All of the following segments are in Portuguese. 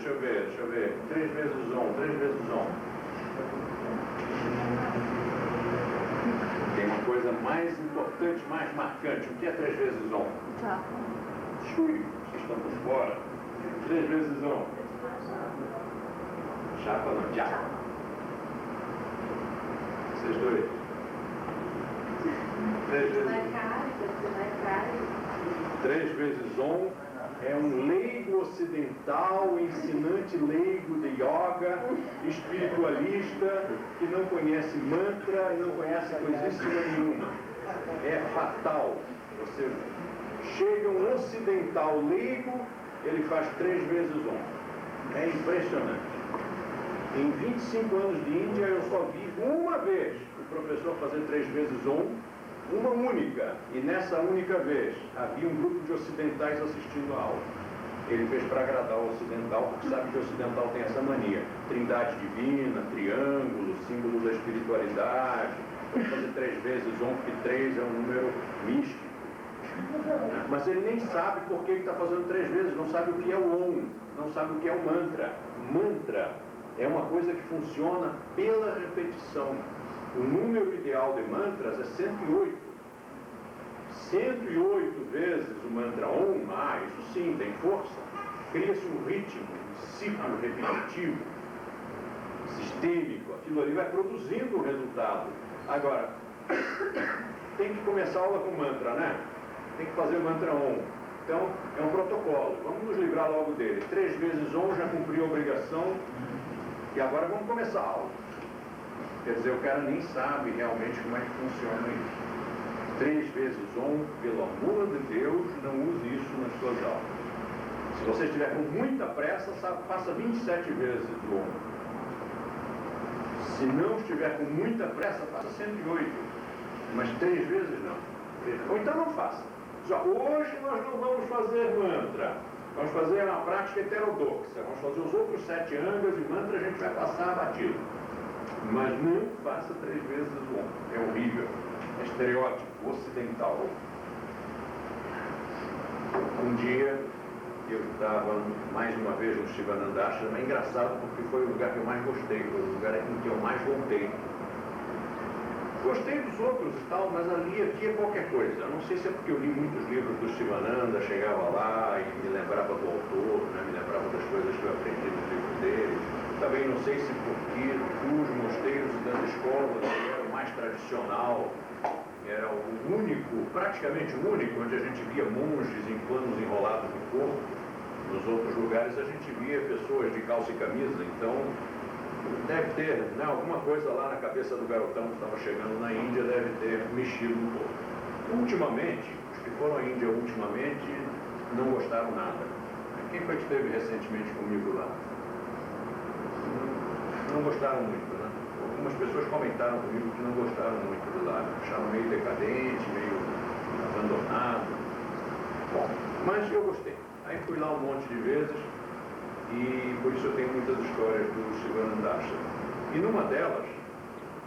deixa eu ver. 3 vezes on. Tem uma coisa mais importante, mais marcante. O que é 3 vezes on? Tá. Chui, vocês estão por fora. 3 vezes on. Chapa não, já. Vocês dois. 3 vezes. 3 vezes on é um leigo ocidental, ensinante leigo de yoga, espiritualista, que não conhece mantra e não conhece coisíssima nenhuma. É fatal. Você chega um ocidental leigo, ele faz 3 vezes on. É impressionante. Em 25 anos de Índia, eu só vi uma vez o professor fazer 3 vezes on, uma única, e nessa única vez havia um grupo de ocidentais assistindo a aula. Ele fez para agradar o ocidental, porque sabe que o ocidental tem essa mania: trindade divina, triângulo, símbolo da espiritualidade. Vamos fazer 3 vezes on, porque 3 é um número místico. Mas ele nem sabe por que ele está fazendo 3 vezes, não sabe o que é o on, não sabe o que é o mantra. Mantra é uma coisa que funciona pela repetição. O número ideal de mantras é 108. 108 vezes o mantra Om, isso sim, tem força. Cria-se um ritmo, um ciclo repetitivo, sistêmico. Aquilo ali vai produzindo o resultado. Agora, tem que começar a aula com mantra, né? Tem que fazer o mantra Om. Então, é um protocolo. Vamos nos livrar logo dele. 3 vezes Om, já cumpriu a obrigação. E agora vamos começar a aula. Quer dizer, o cara nem sabe realmente como é que funciona isso. 3 vezes on, pelo amor de Deus, não use isso nas suas aulas. Se você estiver com muita pressa, faça 27 vezes o on. Se não estiver com muita pressa, faça 108. Mas 3 vezes não. Ou então não faça. Hoje nós não vamos fazer mantra. Vamos fazer uma prática heterodoxa. Vamos fazer os outros 7 angas e mantra a gente vai passar batido. Mas não faça 3 vezes o on. É horrível. É estereótipo ocidental. Um dia eu estava mais uma vez no Shivananda Ashrama. É engraçado porque foi o lugar que eu mais gostei, foi o lugar em que eu mais voltei. Gostei dos outros e tal, mas aqui é qualquer coisa. Eu não sei se é porque eu li muitos livros do Shivananda, chegava lá e me lembrava do autor, né? Me lembrava das coisas que eu aprendi nos livros dele. Também não sei se porque os mosteiros das escolas eram mais tradicional, era o único, praticamente o único, onde a gente via monges em panos enrolados no corpo. Nos outros lugares a gente via pessoas de calça e camisa, então deve ter, né, alguma coisa lá na cabeça do garotão que estava chegando na Índia, deve ter mexido um pouco. Ultimamente, os que foram à Índia ultimamente não gostaram nada. Quem foi que esteve recentemente comigo lá? Não gostaram muito, né? Algumas pessoas comentaram comigo que não gostaram muito de lá, acharam meio decadente, meio abandonado. Bom, mas eu gostei. Aí fui lá um monte de vezes e por isso eu tenho muitas histórias do Shivananda Ashrama. E numa delas,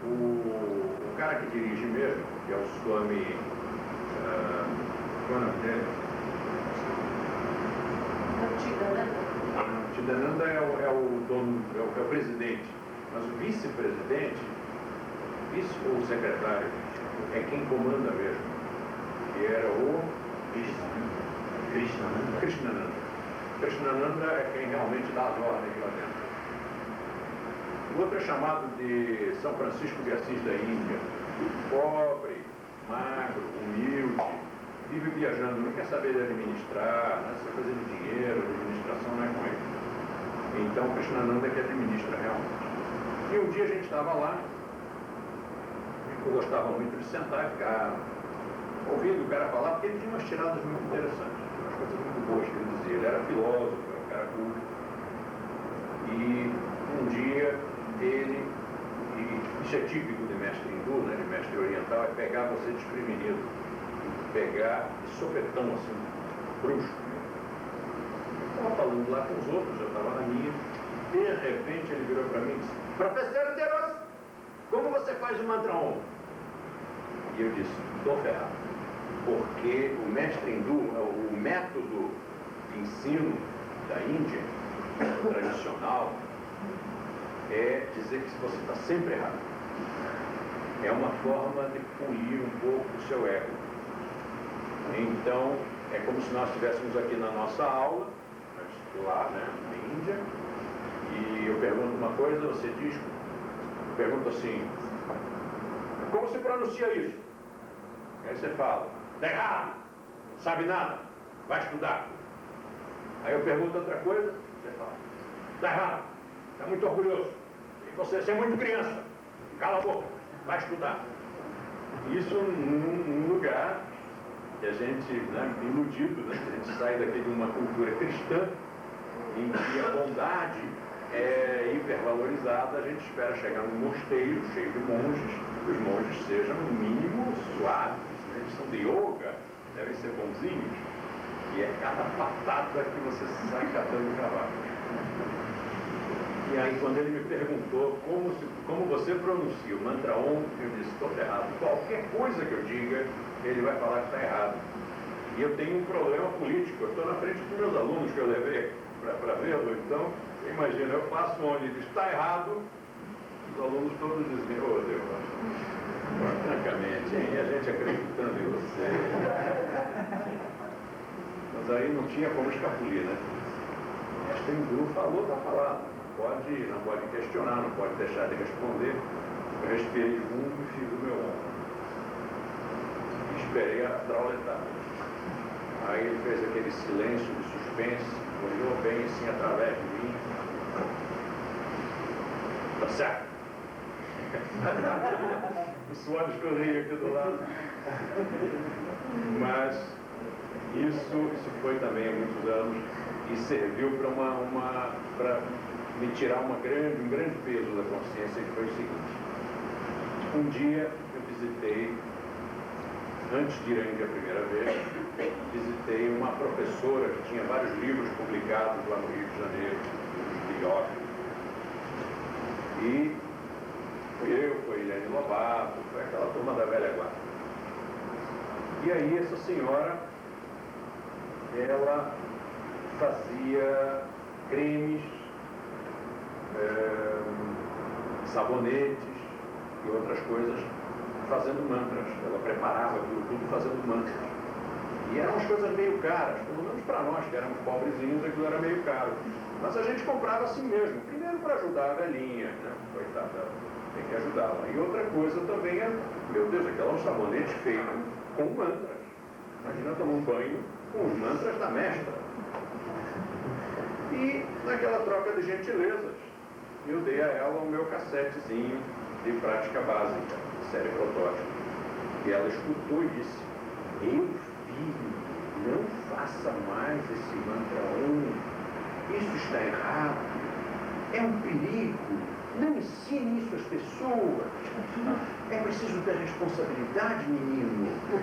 o cara que dirige mesmo, que é o Swami... qual é o nome dele? Chidananda é o dono, é o presidente, mas o vice-presidente, vice ou secretário, é quem comanda mesmo, que era o Krishnananda. Krishnananda é quem realmente dá as ordens lá dentro. O outro é chamado de São Francisco de Assis da Índia, pobre, magro, humilde, vive viajando, não quer saber de administrar, não quer fazer de dinheiro, de administração não é com ele. Então, Krishnananda é que administra realmente. E um dia a gente estava lá, eu gostava muito de sentar e ficar ouvindo o cara falar, porque ele tinha umas tiradas muito interessantes, umas coisas muito boas que ele dizia. Ele era filósofo, era um cara culto. E um dia ele, e isso é típico de mestre hindu, né, de mestre oriental, é pegar você desprevenido, pegar de sopetão assim, brusco. Estava falando lá com os outros, eu estava na minha, de repente ele virou para mim e disse: "Professor Teros, como você faz o mantra Om?" E eu disse: "Estou ferrado, porque o mestre hindu, o método de ensino da Índia tradicional é dizer que você está sempre errado. É uma forma de polir um pouco o seu ego. Então, é como se nós estivéssemos aqui na nossa aula, lá, né, na Índia, e eu pergunto uma coisa, você diz, eu pergunto assim, como se pronuncia isso? Aí você fala, está errado, não sabe nada, vai estudar. Aí eu pergunto outra coisa, você fala, está errado, está muito orgulhoso, e você é muito criança, cala a boca, vai estudar. Isso num lugar que a gente, né, iludido, né, a gente sai daqui de uma cultura cristã, em que a bondade é hipervalorizada, a gente espera chegar num mosteiro cheio de monges, que os monges sejam no mínimo suaves, né? Eles são de yoga, devem ser bonzinhos, e é cada patada que você sai catando o cavalo. E aí quando ele me perguntou como você pronuncia o mantra Om, eu disse, estou errado. Qualquer coisa que eu diga, ele vai falar que está errado. E eu tenho um problema político, eu estou na frente dos meus alunos que eu levei para vê-lo, então, imagina, eu passo onde ele está errado, os alunos todos dizem, ô Deus, francamente, hein? A gente acreditando em você. Mas aí não tinha como escapulir, né? Esta Hindu falou, está falado. Não pode questionar, não pode deixar de responder. Eu respirei fundo e fiz o meu ombro. Esperei a trauletada. Aí ele fez aquele silêncio de suspense, olhou bem assim através de mim. Tá certo? O suor escorria aqui do lado. Mas isso foi também há muitos anos e serviu para me tirar um grande peso da consciência, que foi o seguinte. Um dia eu visitei, antes de ir à Índia a primeira vez, visitei uma professora que tinha vários livros publicados lá no Rio de Janeiro, de yoga. E foi Eliane Lobato, foi aquela turma da velha guarda. E aí essa senhora, ela fazia cremes, sabonetes e outras coisas fazendo mantras. Ela preparava tudo fazendo mantras. E eram umas coisas meio caras, pelo menos para nós, que éramos pobrezinhos, aquilo era meio caro. Mas a gente comprava assim mesmo, primeiro para ajudar a velhinha, né? Coitada, tem que ajudá-la. E outra coisa também é, meu Deus, aquela é um sabonete feito com mantras. Imagina tomar um banho com os mantras da mestra. E naquela troca de gentilezas, eu dei a ela o meu cassetezinho de prática básica, série protótipo. E ela escutou e disse, meu filho, não faça mais esse mantra Om, isso está errado, é um perigo, não ensine isso às pessoas, é preciso ter responsabilidade, menino. Eu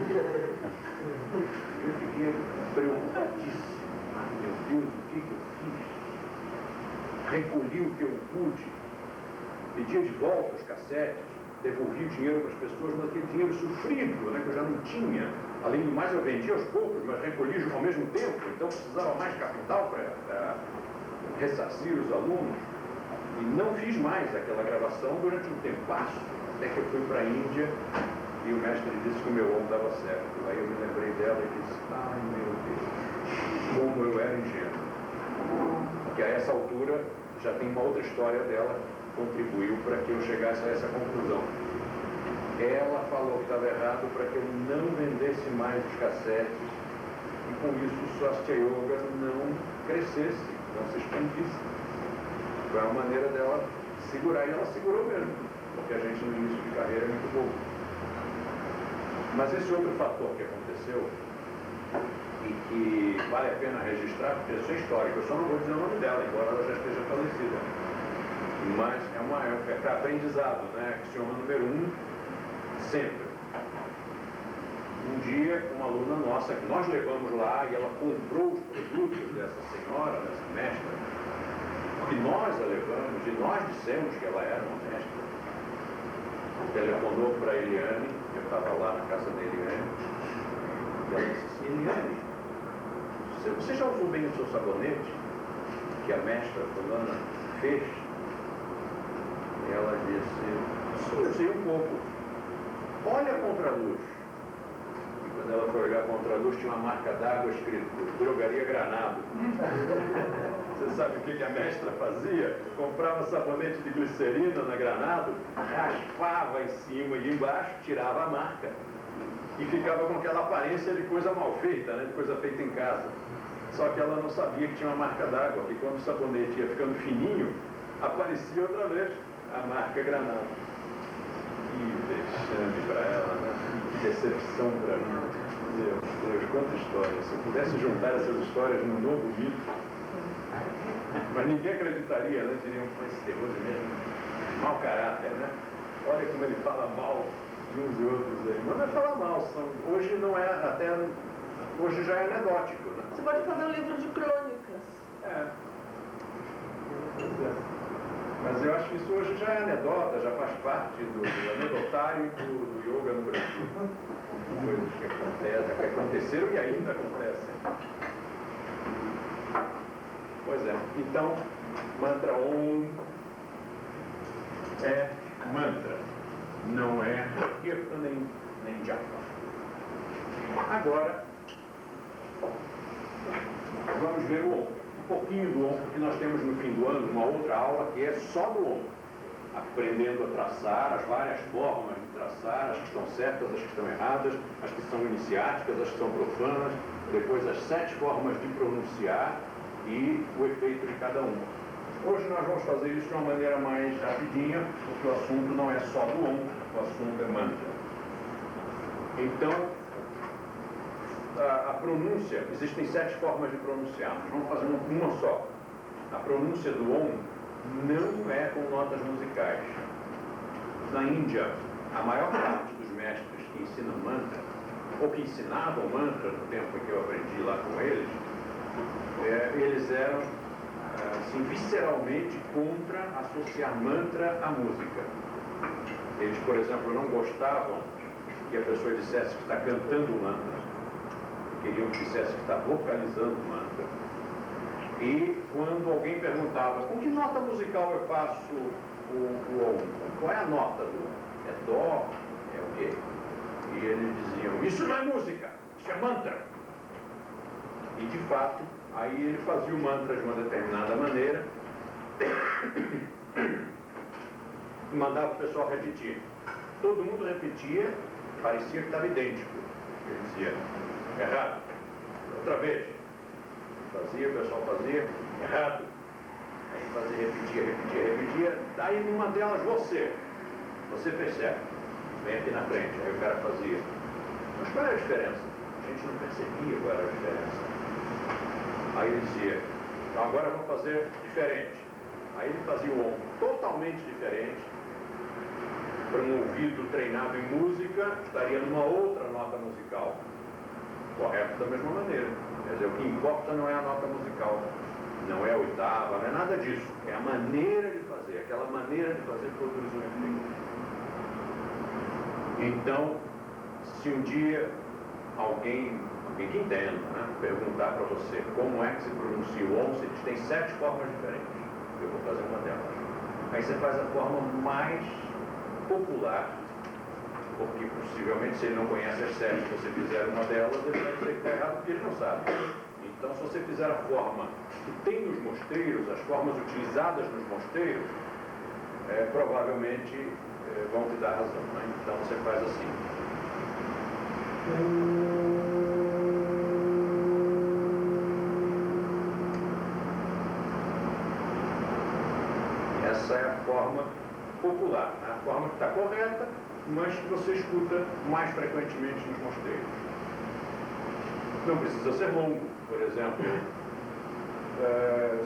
fiquei preocupadíssimo, meu Deus, o que eu fiz? Recolhi o que eu pude, pedi de volta os cassetes, devolvi o dinheiro para as pessoas, mas aquele dinheiro sofrido, né, que eu já não tinha. Além do mais, eu vendia aos poucos, mas recolhi ao mesmo tempo, então precisava mais capital para ressarcir os alunos. E não fiz mais aquela gravação durante um tempasso, até que eu fui para a Índia e o mestre disse que o meu ombro dava certo. Aí eu me lembrei dela e disse, ai meu Deus, como eu era ingênuo. Porque a essa altura já tem uma outra história dela, contribuiu para que eu chegasse a essa conclusão. Ela falou que estava errado para que eu não vendesse mais os cassetes e com isso o Swastika Yoga não crescesse, não se expandisse. Foi uma maneira dela segurar, e ela segurou mesmo, porque a gente no início de carreira é muito bobo. Mas esse outro fator que aconteceu e que vale a pena registrar, porque isso é histórico, eu só não vou dizer o nome dela, embora ela já esteja falecida. Mas é para aprendizado, né? Axioma número 1, sempre. Um dia, uma aluna nossa, que nós levamos lá, e ela comprou os produtos dessa senhora, dessa mestra, e nós a levamos, e nós dissemos que ela era uma mestra. Telefonou para a Eliane, eu estava lá na casa da Eliane, e ela disse assim, Eliane, você já usou bem o seu sabonete? que a mestra fulana fez? E ela disse, sim, eu sei um pouco. Olha a contraluz. E quando ela foi olhar a contraluz, tinha uma marca d'água escrito Drogaria Granado. Você sabe o que a mestra fazia? Comprava sabonete de glicerina na Granado, raspava em cima e embaixo, tirava a marca. E ficava com aquela aparência de coisa mal feita, né? De coisa feita em casa. Só que ela não sabia que tinha uma marca d'água, que quando o sabonete ia ficando fininho, aparecia outra vez a marca Granado. Que vexame para ela, né? Que decepção para mim. Meu Deus, quanta história. Se eu pudesse juntar essas histórias num novo mito, mas ninguém acreditaria, né? Diriam, esse terror mesmo, mau caráter, né? Olha como ele fala mal de uns e outros aí. Mas não é falar mal, hoje não é, até hoje já é anedótico, né? Você pode fazer um livro de crônicas. Mas eu acho que isso hoje já é anedota, já faz parte do anedotário do yoga no Brasil. Coisas que acontecem, que aconteceram e ainda acontecem. Pois é, então, mantra Om é mantra, não é kirtan nem japa. Agora, vamos ver o Om. Um pouquinho do Om, porque nós temos no fim do ano uma outra aula que é só do Om. Aprendendo a traçar as várias formas de traçar, as que estão certas, as que estão erradas, as que são iniciáticas, as que são profanas, depois as 7 formas de pronunciar e o efeito de cada uma. Hoje nós vamos fazer isso de uma maneira mais rapidinha, porque o assunto não é só do Om, o assunto é mantra. Então, a pronúncia, existem 7 formas de pronunciar, nós vamos fazer uma só. A pronúncia do Om não é com notas musicais. Na Índia, a maior parte dos mestres que ensinam mantra, ou que ensinavam mantra no tempo em que eu aprendi lá com eles, eles eram, assim, visceralmente contra associar mantra à música. Eles, por exemplo, não gostavam que a pessoa dissesse que está cantando mantra. Queriam que dissesse que está vocalizando mantra. E quando alguém perguntava, com que nota musical eu faço o Om? Qual é a nota do Om? É Dó? É o quê? E eles diziam, isso não é música, isso é mantra. E de fato, aí ele fazia o mantra de uma determinada maneira e mandava o pessoal repetir. Todo mundo repetia, parecia que estava idêntico. Ele dizia, errado, outra vez. Fazia, o pessoal fazia, errado. Aí fazia, repetia. Daí numa delas, você fez certo. Vem aqui na frente. Aí o cara fazia. Mas qual era a diferença? A gente não percebia qual era a diferença. Aí ele dizia, então agora vamos fazer diferente. Aí ele fazia o Om totalmente diferente. Para um ouvido treinado em música, estaria numa outra nota musical. Correto da mesma maneira. Quer dizer, o que importa não é a nota musical, não é a oitava, não é nada disso. É a maneira de fazer, aquela maneira de fazer produz um efeito. Então, se um dia alguém que entenda, né, perguntar para você como é que se pronuncia o Om, você diz, tem 7 formas diferentes. Eu vou fazer uma delas. Aí você faz a forma mais popular, porque possivelmente se ele não conhece as 7, se você fizer uma delas, ele vai dizer que está errado porque ele não sabe. Então, se você fizer a forma que tem nos mosteiros, as formas utilizadas nos mosteiros, provavelmente vão te dar razão. Né? Então, você faz assim. Essa é a forma popular, né? A forma que está correta, mas que você escuta mais frequentemente nos mosteiros. Não precisa ser longo, por exemplo.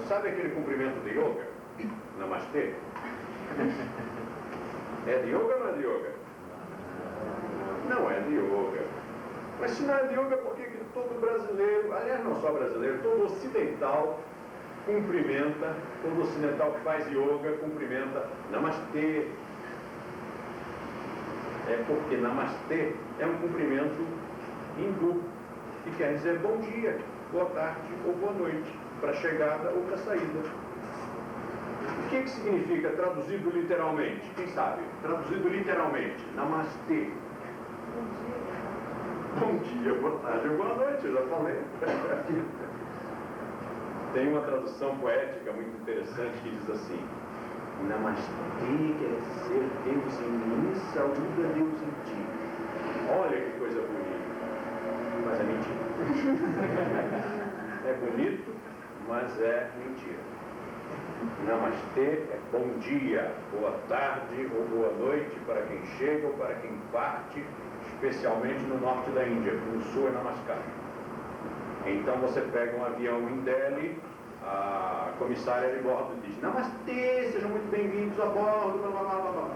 Sabe aquele cumprimento de yoga? Namastê? É de yoga ou não é de yoga? Não é de yoga. Mas se não é de yoga, por que todo brasileiro, aliás não só brasileiro, todo ocidental cumprimenta, todo ocidental que faz yoga cumprimenta Namastê? É porque Namastê é um cumprimento hindu, que quer dizer bom dia, boa tarde ou boa noite. para a chegada ou para a saída. O que significa traduzido literalmente? Quem sabe? Traduzido literalmente, namastê. Bom dia, boa tarde, boa noite, eu já falei. Tem uma tradução poética muito interessante que diz assim: namastê quer dizer Deus em mim, saúda Deus em ti. Olha que coisa bonita, mas é mentira. É bonito, mas é mentira. Namastê é bom dia, boa tarde ou boa noite para quem chega ou para quem parte, especialmente no norte da Índia, no sul é namaskar. Então você pega um avião em Delhi, a comissária de bordo diz: namastê, sejam muito bem-vindos a bordo, blá, blá, blá, blá.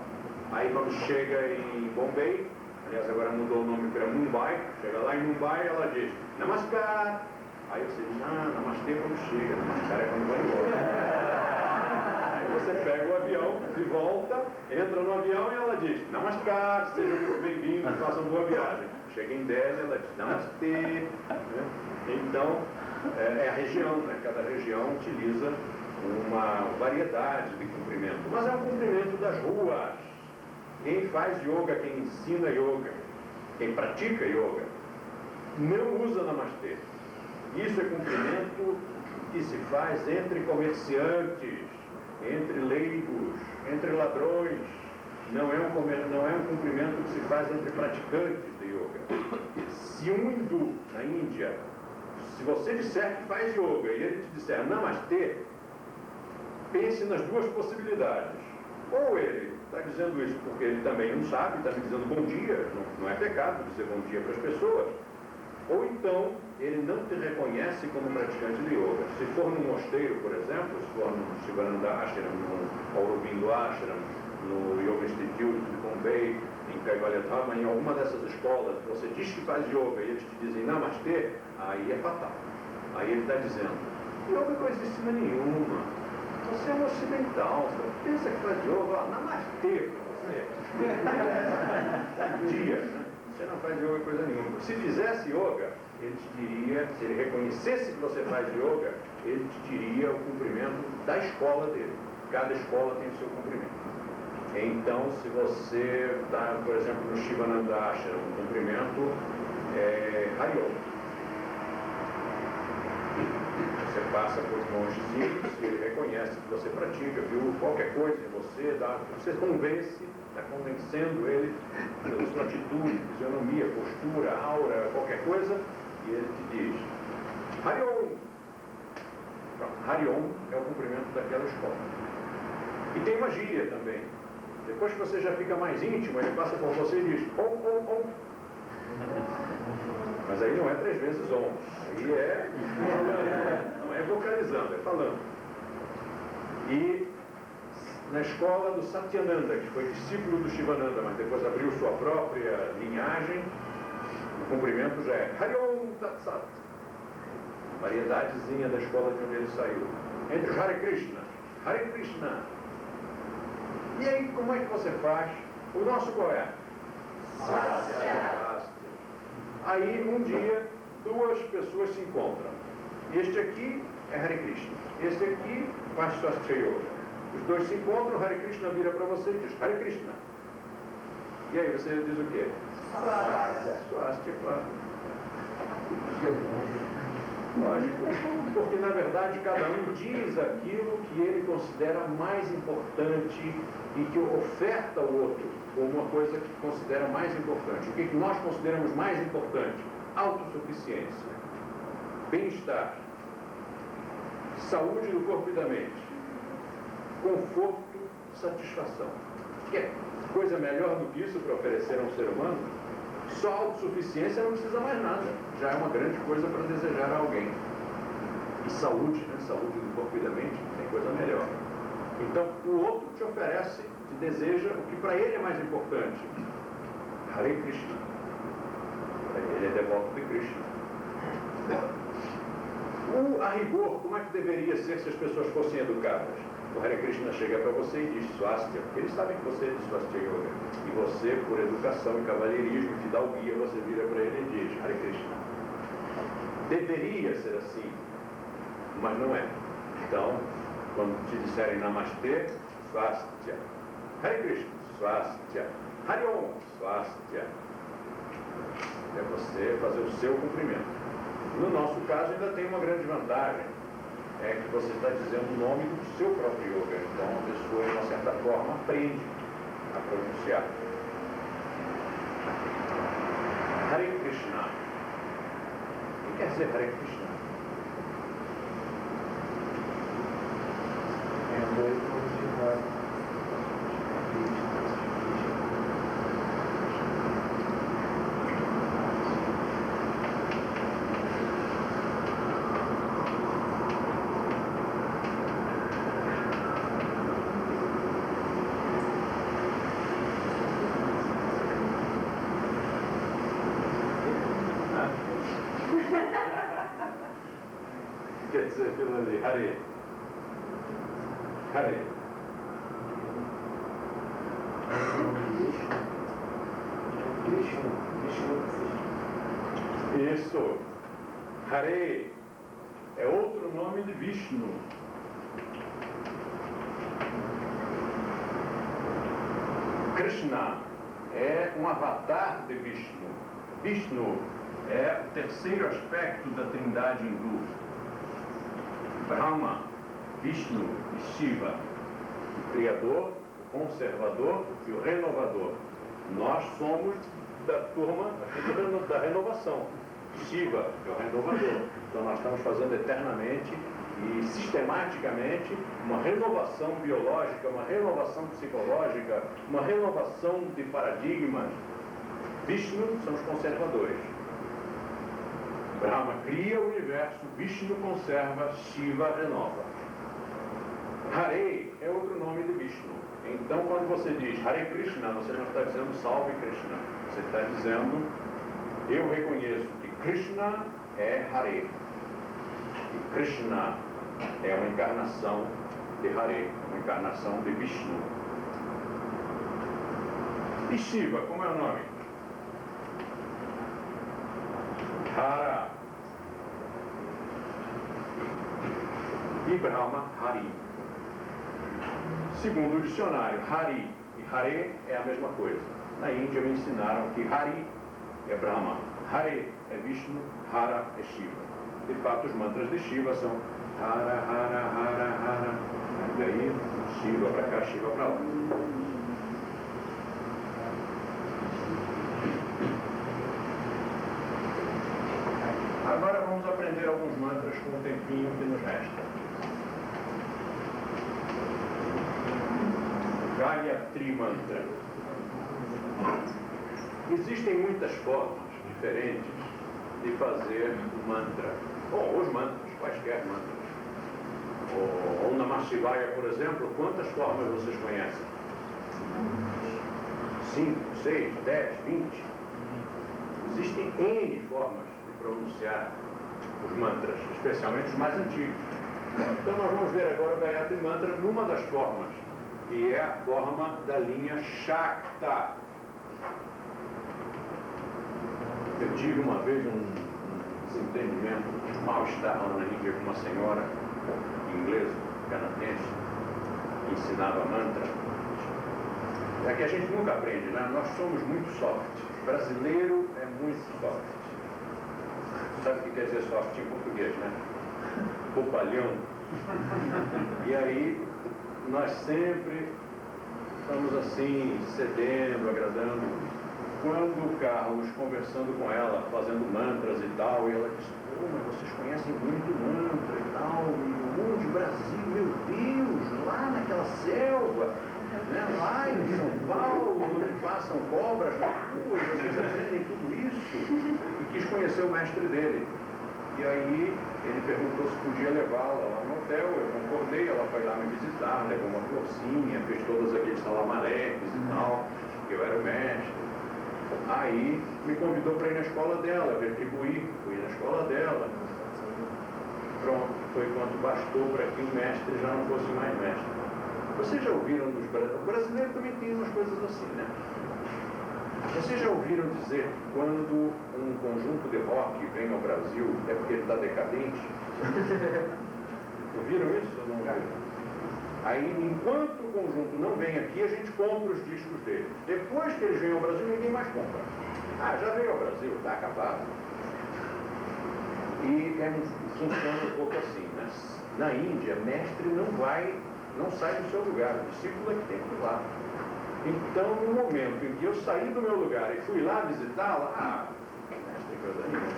Aí quando chega em Bombay, aliás agora mudou o nome para Mumbai, chega lá em Mumbai, ela diz: namaskar. Aí você diz: namastê quando chega, namaskar é quando vai embora. Aí você pega o avião de volta, entra no avião e ela diz: namaskar, sejam muito bem-vindos, façam boa viagem. Chega em Delhi, ela diz: namastê. Então, é a região, né? Cada região utiliza uma variedade de cumprimento, mas é um cumprimento das ruas. Quem faz yoga, quem ensina yoga, quem pratica yoga, não usa namastê. Isso é cumprimento que se faz entre comerciantes, entre leigos, entre ladrões. Não é um cumprimento que se faz entre praticantes de yoga. Se um hindu na Índia, se você disser que faz yoga e ele te disser namastê, pense nas duas possibilidades. Ou ele está dizendo isso porque ele também não sabe, está me dizendo bom dia, não é pecado dizer bom dia para as pessoas. Ou então, ele não te reconhece como praticante de yoga. Se for num mosteiro, por exemplo, se for no Shivananda Ashram, no Aurobindo Ashram, no Yoga Institute de Bombay, em Kaivalya Dharma, em alguma dessas escolas, você diz que faz yoga e eles te dizem namastê, aí é fatal. Aí ele está dizendo: yoga não existe nenhuma. Você é um ocidental, você pensa que faz yoga, namastê para você. Dia, né? Você não faz yoga coisa nenhuma. Se fizesse yoga, ele te diria, se ele reconhecesse que você faz yoga, ele te diria o cumprimento da escola dele. Cada escola tem o seu cumprimento. Então, se você está, por exemplo, no Shivananda Ashram, o cumprimento é Hariom. Você passa por mongezinhos, ele reconhece que você pratica, viu qualquer coisa em você, você convence, está convencendo ele pela sua atitude, fisionomia, postura, aura, qualquer coisa, e ele te diz: Hariom. Hariom é o cumprimento daquela escola. E tem magia também. Depois que você já fica mais íntimo, ele passa por você e diz: om. Mas aí não é 3 vezes om. Aí não é vocalizando, é falando. E na escola do Satyananda, que foi discípulo do Shivananda, mas depois abriu sua própria linhagem, o cumprimento já é Hariom Tat Sat. Variedadezinha da escola de onde ele saiu. Entre os Hare Krishna. Hare Krishna. E aí, como é que você faz? O nosso qual é? Swastika. Aí, um dia, 2 pessoas se encontram. Este aqui é Hare Krishna. Este aqui faz Swastika Yoga. Os 2 se encontram, Hare Krishna vira para você e diz: Hare Krishna. E aí você diz o quê? Swastika. Lógico, porque na verdade cada um diz aquilo que ele considera mais importante e que oferta ao outro como uma coisa que considera mais importante. O que nós consideramos mais importante? Autossuficiência, bem-estar, saúde do corpo e da mente, conforto, satisfação. Quer coisa melhor do que isso para oferecer a um ser humano? Só autossuficiência não precisa mais nada. Já é uma grande coisa para desejar a alguém. E saúde, né? Saúde do corpo e da mente, não tem coisa melhor. Então, o outro te oferece, te deseja o que para ele é mais importante. Hare Krishna. Ele é devoto de Krishna. A rigor, como é que deveria ser se as pessoas fossem educadas? O Hare Krishna chega para você e diz Swastika, porque eles sabem que você é de Swastika Yoga. E você, por educação e cavalheirismo e fidalguia, você vira para ele e diz Hare Krishna. Deveria ser assim. mas não é. Então, quando te disserem Namastê, Swastika. Hare Krishna, Swastika. Hare Om, Swastika. É você fazer o seu cumprimento. No nosso caso, ainda tem uma grande vantagem. É que você está dizendo o nome do seu próprio yoga. Então, a pessoa, de uma certa forma, aprende a pronunciar. Hare Krishna. O que quer dizer Hare Krishna? Quer dizer aquilo ali, Hare. Hare. Isso. Hare é outro nome de Vishnu. Krishna é um avatar de Vishnu. Vishnu é o terceiro aspecto da trindade hindu. Brahma, Vishnu e Shiva, o Criador, o Conservador e o Renovador. Nós somos da turma da renovação. Shiva, que é o renovador. Então nós estamos fazendo eternamente e sistematicamente uma renovação biológica, uma renovação psicológica, uma renovação de paradigmas. Vishnu são os conservadores. Brahma cria o universo, Vishnu conserva, Shiva renova. Hare é outro nome de Vishnu. Então, quando você diz Hare Krishna, você não está dizendo Salve Krishna. Você está dizendo, eu reconheço que Krishna é Hare. E Krishna é uma encarnação de Hare, uma encarnação de Vishnu. E Shiva, como é o nome? Hara. E Brahma, Hari. Segundo o dicionário, Hari e Hare é a mesma coisa. Na Índia me ensinaram que Hari é Brahma, Hare é Vishnu, Hara é Shiva. De fato, os mantras de Shiva são Hara, Hara, Hara, Hara. E daí, Shiva para cá, Shiva para lá. Agora vamos aprender alguns mantras com o tempinho que nos resta. Gayatri Mantra. Existem muitas formas diferentes de fazer o mantra. Bom, os mantras, quaisquer mantras. O Om Namah Shivaya, por exemplo, quantas formas vocês conhecem? 5, 6, 10, 20? Existem N formas de pronunciar os mantras, especialmente os mais antigos. Então nós vamos ver agora o Gayatri Mantra numa das formas, que é a forma da linha Shakta. Eu tive uma vez um desentendimento, um mal-estar lá na Índia com uma senhora inglesa, canadense, que ensinava mantra. É que a gente nunca aprende, né? Nós somos muito soft. O brasileiro é muito soft. Sabe o que quer dizer soft em português, né? Popalhão. E aí, nós sempre estamos assim, cedendo, agradando. Quando o Carlos, conversando com ela, fazendo mantras e tal, e ela disse, pô, mas vocês conhecem muito mantra e tal, e onde? Brasil, meu Deus, lá naquela selva, né? Lá em São Paulo, onde passam cobras na rua, vocês aprendem tudo isso. E quis conhecer o mestre dele. E aí ele perguntou se podia levá-la lá no hotel, eu concordei, ela foi lá me visitar, levou uma florzinha, fez todos aqueles salamaleques e tal, que eu era o mestre. Aí me convidou para ir na escola dela, retribuir, fui na escola dela. Pronto, foi quanto bastou para que o mestre já não fosse mais mestre. Vocês já ouviram dos brasileiros? O brasileiro também tem umas coisas assim, né? Vocês já ouviram dizer que quando um conjunto de rock vem ao Brasil é porque ele está decadente? Ouviram isso ou não ouviram? Aí, enquanto o conjunto não vem aqui, a gente compra os discos dele. Depois que eles vêm ao Brasil, ninguém mais compra. Ah, já veio ao Brasil, está acabado. E funciona um pouco assim, né? Na Índia, mestre não sai do seu lugar, o discípulo é que tem que ir lá. Então, no momento em que eu saí do meu lugar e fui lá visitá-la, mestre, coisa nenhuma.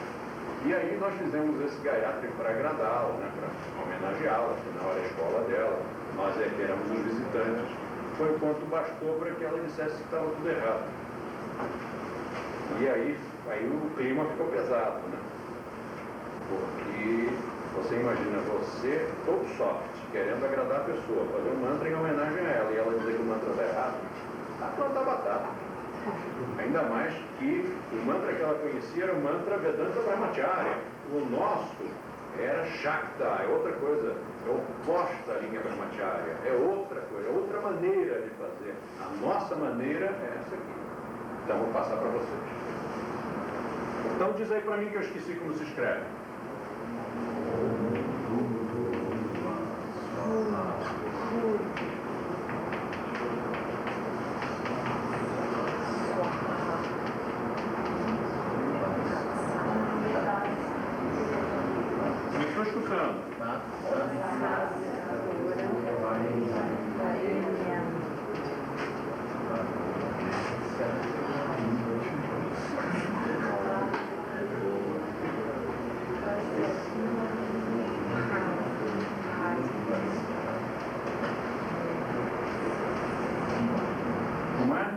E aí nós fizemos esse gaiato para agradá-la, né, para homenageá-la, afinal era a escola dela, nós é que éramos os visitantes. Foi o quanto bastou para que ela dissesse que estava tudo errado. E aí o clima ficou pesado, né? Porque você imagina você, todo soft, querendo agradar a pessoa, fazer um mantra em homenagem a ela, e ela dizer que o mantra está errado, está plantar batata. Ainda mais que o mantra que ela conhecia era o mantra Vedanta Brahmacharya. O nosso era Shakta, é outra coisa, é oposta à linha Brahmacharya, é outra coisa, é outra maneira de fazer. A nossa maneira é essa aqui. Então vou passar para vocês. Então diz aí para mim que eu esqueci como se escreve. Me estou escutando. Como é?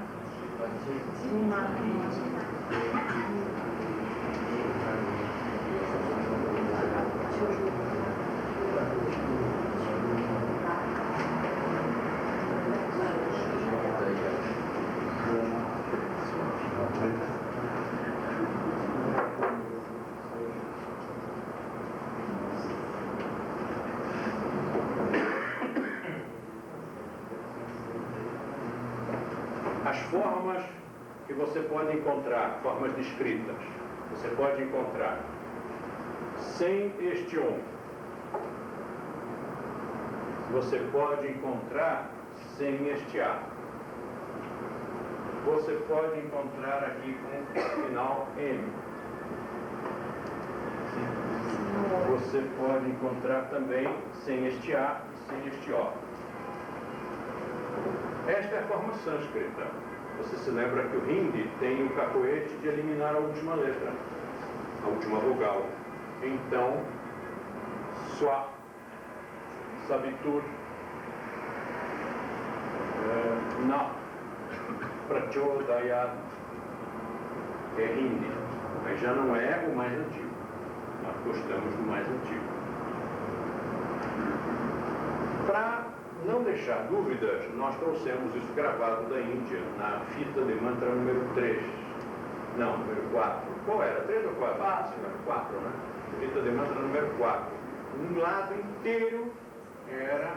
As formas que você pode encontrar, formas descritas, você pode encontrar sem este om. Você pode encontrar sem este A. Você pode encontrar aqui com o final M. Você pode encontrar também sem este A e sem este O. Esta é a forma sânscrita. Você se lembra que o Hindi tem o cacoete de eliminar a última letra, a última vogal. Então, swa, sabitur, na, prachodayat, é Hindi. Mas já não é o mais antigo. Nós gostamos do mais antigo. Para não deixar dúvidas, nós trouxemos isso gravado da Índia, na fita de mantra número 3. Não, número 4. Qual era? 3 ou 4? Ah, sim, era 4, né? Fita de mantra número 4. Um lado inteiro era